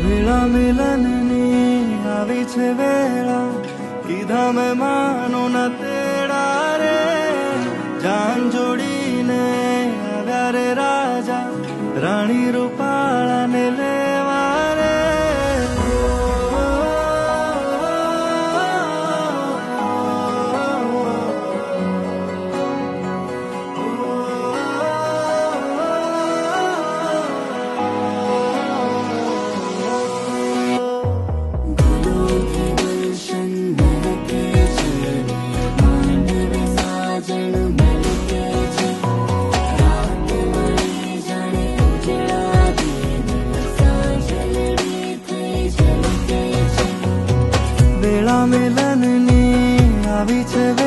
વેળા મિલનની આવી છે વેળા, કીધા મેં માનો ના તેડા રે. જાન જોડીને આવ્યા રે રાજા, રાણી રૂપાળાને લેવા રે. વેળા મિલનની આવી છે